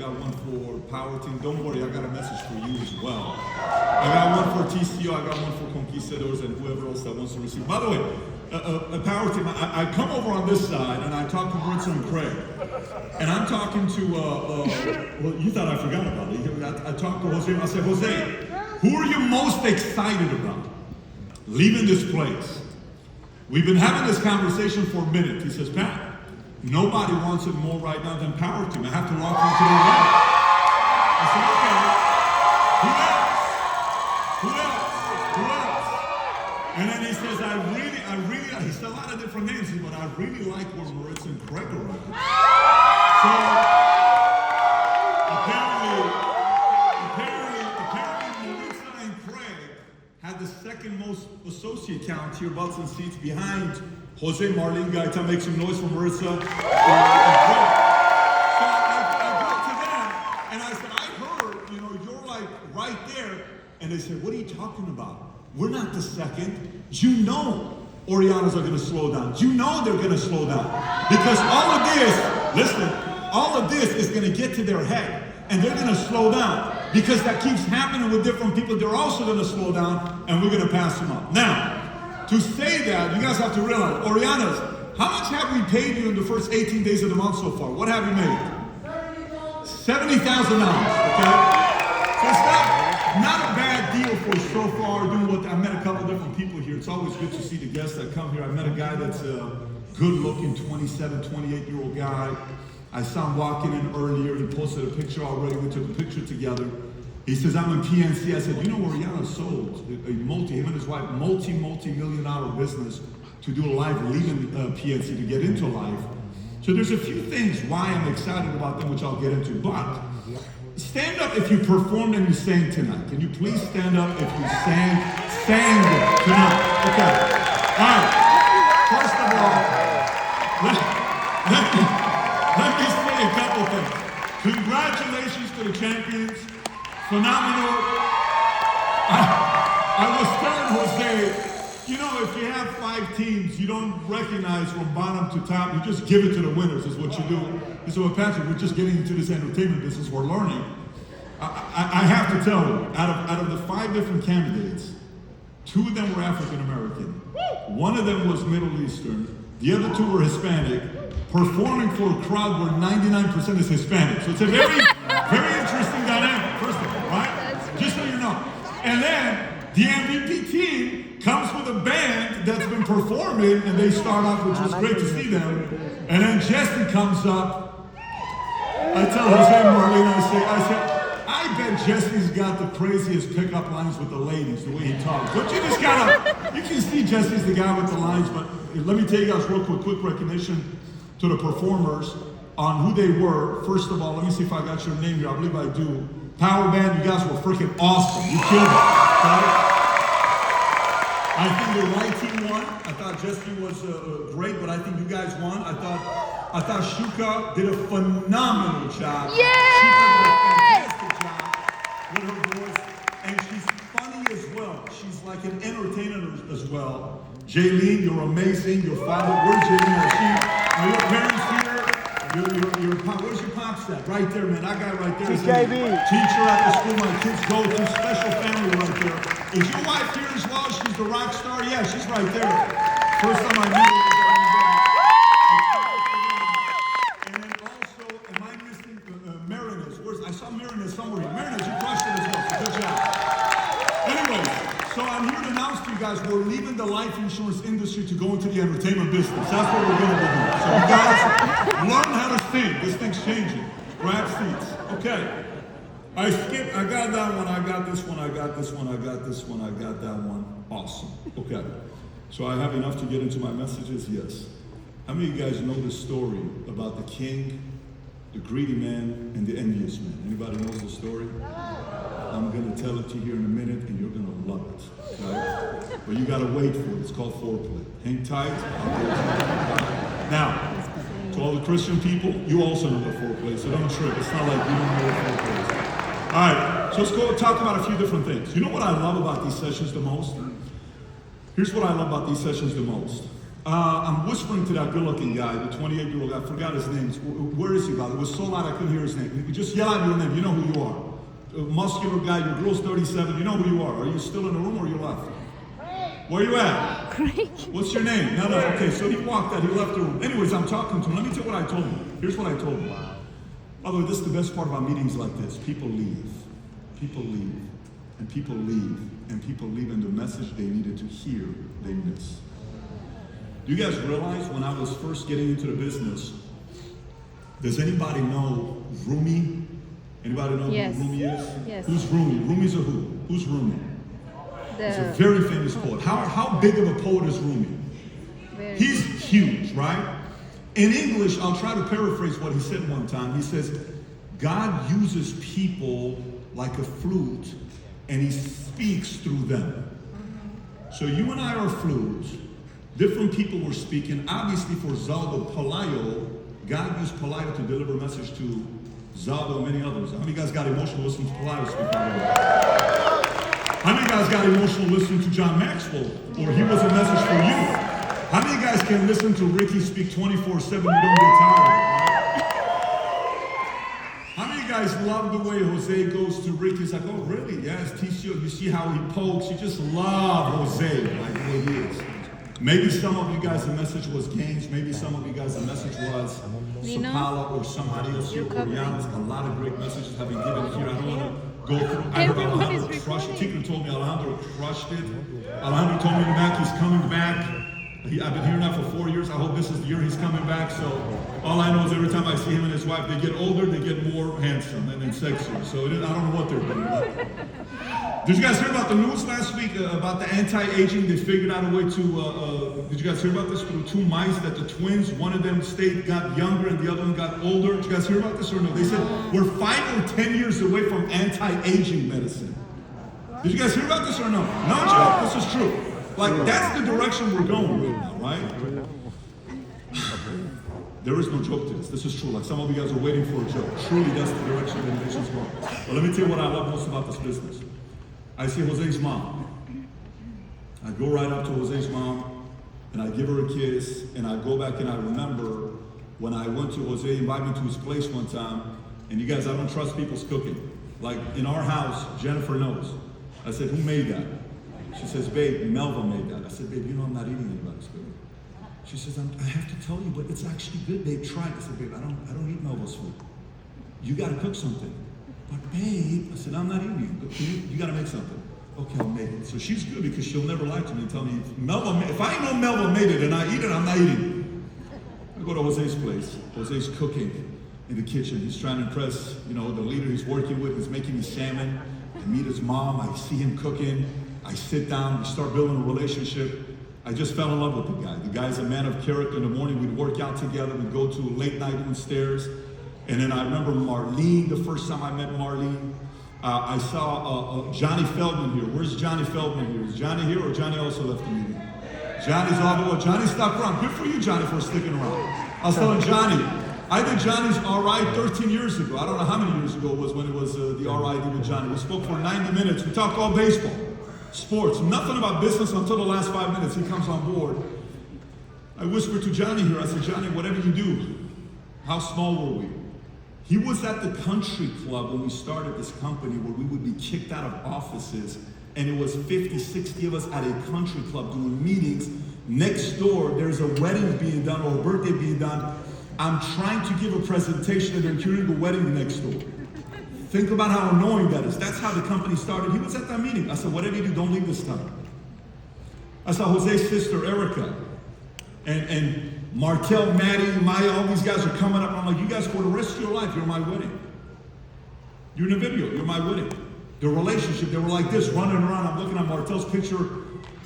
got one for Power Team. Don't worry, I got a message for you as well. I got one for TCO, I got one for Conquistadors, and whoever else that wants to receive. By the way, Power Team, I come over on this side, and I talk to Maritza and Craig. And I'm talking to, well, you thought I forgot about it. I talked to Jose, and I said, Jose, who are you most excited about leaving this place? We've been having this conversation for a minute. He says, Pat, nobody wants it more right now than Power Team. I have to walk into the right. I said, okay, who else? And then he says, I really, he said a lot of different names, but I really like where Maritza and Craig are at. So, apparently Maritza and Craig had the second most associate count here, butts and seats, behind Jose Marlin Gaetan. Make some noise for Maritza. So I go to them and I said, I heard, you're like right there. And they said, what are you talking about? We're not the second. You know Orianas are going to slow down. You know they're going to slow down. Because all of this is going to get to their head. And they're going to slow down. Because that keeps happening with different people. They're also going to slow down, and we're going to pass them up. Now, to say that, you guys have to realize, Orianas, how much have we paid you in the first 18 days of the month so far? What have you made? $70,000, okay? So it's not a bad deal for so far doing what, I met a couple different people here. It's always good to see the guests that come here. I met a guy that's a good-looking 27, 28-year-old guy. I saw him walking in earlier. He posted a picture already. We took a picture together. He says, I'm in PNC. I said, Oriana sold him and his wife, multi-million-dollar business to do a live leaving PNC to get into life. So there's a few things why I'm excited about them, which I'll get into. But stand up if you performed and you sang tonight. Can you please stand up if you sang tonight? Okay. All right. First of all, let me say a couple things. Congratulations to the champions. Phenomenal. I was telling Jose, if you have 5 teams, you don't recognize from bottom to top. You just give it to the winners is what you do. He said, well, Patrick, we're just getting into this entertainment business. We're learning. I have to tell you, out of the 5 different candidates, 2 of them were African American. 1 of them was Middle Eastern. The other 2 were Hispanic, performing for a crowd where 99% is Hispanic. So it's a very, very interesting dynamic, first of all, right? Just so you know. And then the MVP team comes with a band that's been performing, and they start off, which was great to see them. And then Jesse comes up. I tell Jose Marlin, I said, I bet Jesse's got the craziest pickup lines with the ladies, the way he talks. But you just you can see Jesse's the guy with the lines, but let me tell you guys real quick recognition to the performers on who they were. First of all, let me see if I got your name here. I believe I do. Power Band, you guys were freaking awesome. You killed it. Okay? I think the white team won. I thought Jesse was great, but I think you guys won. I thought Shuka did a phenomenal job. Yay! Shuka did a fantastic job with her voice, and she's funny as well. She's like an entertainer as well. Jaylene, you're amazing. Your father, where's Jaylene? Are your parents here? Where's your pops at? Right there, man. That guy right there is a teacher at the school my kids go to. Special family right there. Is your wife here as well? She's the rock star? Yeah, she's right there. First time I met her. And then also, am I missing Mariners? I saw Mariners somewhere here. Mariners, you crushed it as well. So good job. Anyways, so I'm here to announce to you guys we're leaving the life insurance industry to go into the entertainment business. That's what we're going to be doing. So you guys learn how to sing. This thing's changing. Grab seats. Okay. I got that one, I got this one, I got this one, I got this one, I got that one. Awesome. Okay. So I have enough to get into my messages? Yes. How many of you guys know this story about the king, the greedy man, and the envious man? Anybody knows the story? I'm going to tell it to you here in a minute, and you're going to love it. Okay? But you got to wait for it. It's called foreplay. Hang tight. Now, to all the Christian people, you also know what foreplay is, so don't trip. It's not like you don't know what foreplay is. All right, so let's go talk about a few different things. You know what I love about these sessions the most? Here's what I love about these sessions the most. I'm whispering to that good-looking guy, the 28-year-old guy. I forgot his name. Where is he, by the way? It was so loud I couldn't hear his name. Just yell out your name. You know who you are. A muscular guy. Your girl's 37. You know who you are. Are you still in the room or you left? Where you at? Great. What's your name? No. Okay, so he walked out. He left the room. Anyways, I'm talking to him. Let me tell you what I told him. Here's what I told him. By the way, this is the best part about meetings like this. People leave. People leave. And people leave. And people leave, and the message they needed to hear, they miss. Do you guys realize when I was first getting into the business, does anybody know Rumi? Anybody know Yes. who Rumi is? Yes. Who's Rumi? Rumi's a who? Who's Rumi? He's a The very famous poet. How big of a poet is Rumi? very He's huge, right? In English, I'll try to paraphrase what he said one time. He says, God uses people like a flute, and he speaks through them. So you and I are flutes. Different people were speaking. Obviously for Zaldo Palayo, God used Palayo to deliver a message to Zaldo and many others. How many guys got emotional listening to Palayo speak out of it? How many guys got emotional listening to John Maxwell? Or he was a message for you? How many guys can listen to Ricky speak 24/7 and you don't get tired? How many guys love the way Jose goes to Ricky? It's like, oh really? Yes, TCO, you see how he pokes. You just love Jose, like the way he is. Maybe some of you guys the message was Gaines. Maybe some of you guys the message was Nino? Sapala or somebody else here. You're covering. A lot of great messages have been given here. I don't want to go through. I heard Everyone Alejandro is crushed it. recording. Tigran told me Alejandro crushed it. Alejandro told me in the back he's coming back. I've been hearing that for 4 years. I hope this is the year he's coming back. So all I know is every time I see him and his wife, they get older, they get more handsome and sexier. So I don't know what they're doing. Did you guys hear about the news last week about the anti-aging? They figured out a way to, did you guys hear about this? Through two mice that the twins, one of them got younger and the other one got older. Did you guys hear about this or no? They said we're 5 or 10 years away from anti-aging medicine. Did you guys hear about this or no? No, Joe, this is true. Like, that's the direction we're going right now, right? There is no joke to this. This is true. Like, some of you guys are waiting for a joke. Truly, that's the direction the nation's going. But let me tell you what I love most about this business. I see Jose's mom. I go right up to Jose's mom, and I give her a kiss, and I go back and I remember when I went to Jose, invited me to his place one time, and you guys, I don't trust people's cooking. Like, in our house, Jennifer knows. I said, who made that? She says, babe, Melva made that. I said, babe, you know I'm not eating anybody's food. She says, I have to tell you, but it's actually good, babe. Try it. I said, babe, I don't eat Melva's food. You got to cook something. But babe, I said, I'm not eating it. You got to make something. Okay, I'll make it. So she's good because she'll never lie to me and tell me, if I know Melva made it and I eat it, I'm not eating it. I go to Jose's place. Jose's cooking in the kitchen. He's trying to impress, the leader he's working with. He's making me salmon. I meet his mom. I see him cooking. I sit down. We start building a relationship. I just fell in love with the guy. The guy's a man of character. In the morning, we'd work out together. We'd go to a late night downstairs. And then I remember Marlene, the first time I met Marlene. I saw Johnny Feldman here. Where's Johnny Feldman here? Is Johnny here or Johnny also left the meeting? Johnny's all the way. Johnny stuck around. Good for you, Johnny, for sticking around. I was telling Johnny, I did Johnny's RI 13 years ago. I don't know how many years ago it was when it was the RI I did with Johnny. We spoke for 90 minutes. We talked all baseball, sports, nothing about business until the last 5 minutes. He comes on board. I whispered to Johnny here. I said, Johnny, whatever you do, how small were we? He was at the country club when we started this company where we would be kicked out of offices, and it was 50, 60 of us at a country club doing meetings. Next door, there's a wedding being done or a birthday being done. I'm trying to give a presentation and they're doing the wedding next door. Think about how annoying that is. That's how the company started. He was at that meeting. I said, whatever you do, don't leave this time. I saw Jose's sister, Erica, and Markel, Maddie, Maya, all these guys are coming up. I'm like, you guys, for the rest of your life, you're my wedding. You're in a video, you're my wedding. The relationship, they were like this, running around. I'm looking at Martel's picture.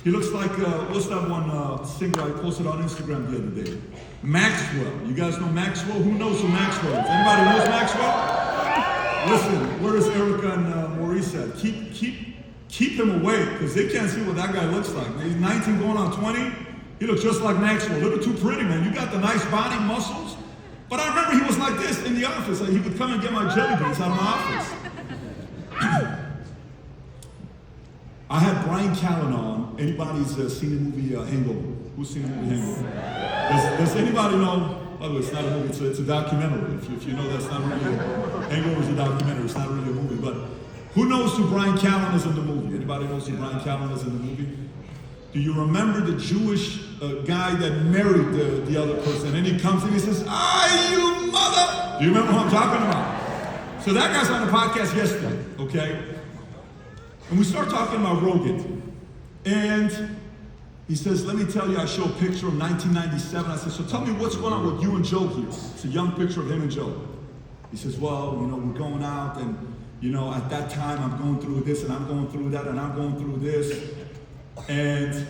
He looks like, what's that one singer I posted on Instagram the other day? Maxwell. You guys know Maxwell? Who knows who Maxwell is? Anybody knows Maxwell? Listen, where is Erica and Maurice at? Keep him away, because they can't see what that guy looks like. He's 19 going on 20. He looks just like Maxwell. A little too pretty, man. You got the nice body, muscles. But I remember he was like this in the office. Like, he would come and get my jelly beans out of my office. I had Brian Callen on. Anybody's seen the movie Hangover? Who's seen the movie Hangover? Does anybody know? By the way, it's not a movie, it's a documentary. If you know that's not really Hangover is a documentary, it's not really a movie. But who knows who Brian Callen is in the movie? Anybody knows who Brian Callen is in the movie? Do you remember the Jewish guy that married the other person? And he comes and he says, "Ah, you mother!" Do you remember who I'm talking about? So that guy's on the podcast yesterday, okay? And we start talking about Rogan. And he says, "Let me tell you," I show a picture of 1997. I said, "So tell me what's going on with you and Joe here." It's a young picture of him and Joe. He says, "Well, we're going out and, at that time I'm going through this and I'm going through that and I'm going through this." And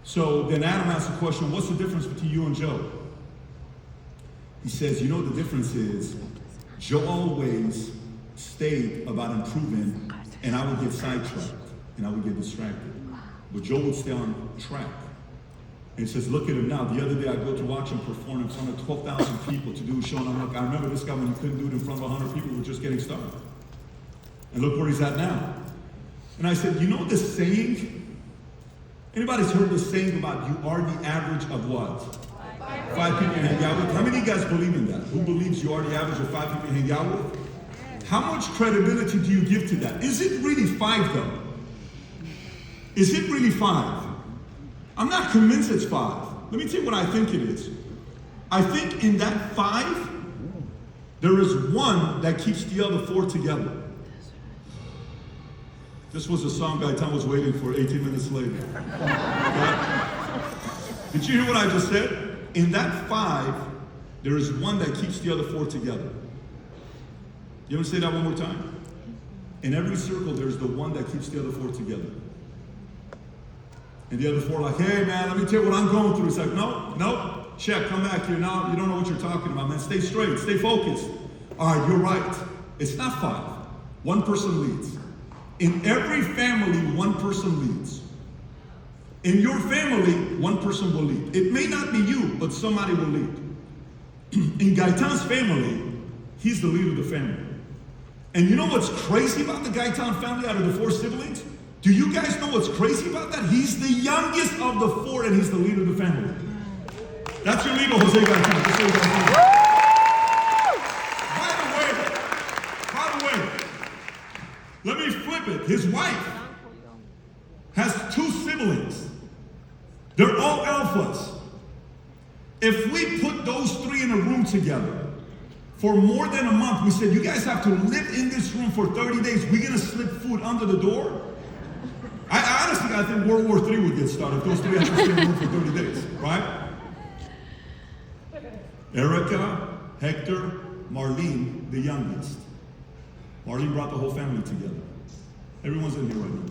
so then Adam asked the question, "What's the difference between you and Joe?" He says, "The difference is Joe always stayed about improving and I would get sidetracked and I would get distracted. But Joe would stay on track." And he says, "Look at him now. The other day I go to watch him perform in front of 12,000 people to do a show, and I'm like, I remember this guy when he couldn't do it in front of 100 people, we're just getting started. And look where he's at now." And I said, this saying? Anybody's heard the saying about you are the average of what? 5 people you hang out with? How many of you guys believe in that? Who believes you are the average of 5 people you hang out with? How much credibility do you give to that? Is it really 5 though? Is it really 5? I'm not convinced it's 5. Let me tell you what I think it is. I think in that 5, there is one that keeps the other 4 together. This was a song Gaetan was waiting for 18 minutes later. Okay? Did you hear what I just said? In that 5, there is one that keeps the other 4 together. You want to say that one more time? In every circle, there's the one that keeps the other 4 together. And the other 4 are like, "Hey man, let me tell you what I'm going through." It's like, no, check, come back here now. You don't know what you're talking about, man. Stay straight, stay focused. All right, you're right. It's not 5. One person leads. In every family, one person leads. In your family, one person will lead. It may not be you, but somebody will lead. In Gaetan's family, he's the leader of the family. And you know what's crazy about the Gaetan family out of the 4 siblings? Do you guys know what's crazy about that? He's the youngest of the 4 and he's the leader of the family. That's your leader, Jose Gaetan. That's what you guys know. By the way, let me flip it. His wife has 2 siblings. They're all alphas. If we put those 3 in a room together for more than a month, we said, "You guys have to live in this room for 30 days. We're going to slip food under the door." I honestly, I think World War III would get started if those 3 had to stay in the room for 30 days, right? Erica, Hector, Marlene, the youngest. Marlene brought the whole family together. Everyone's in here right now.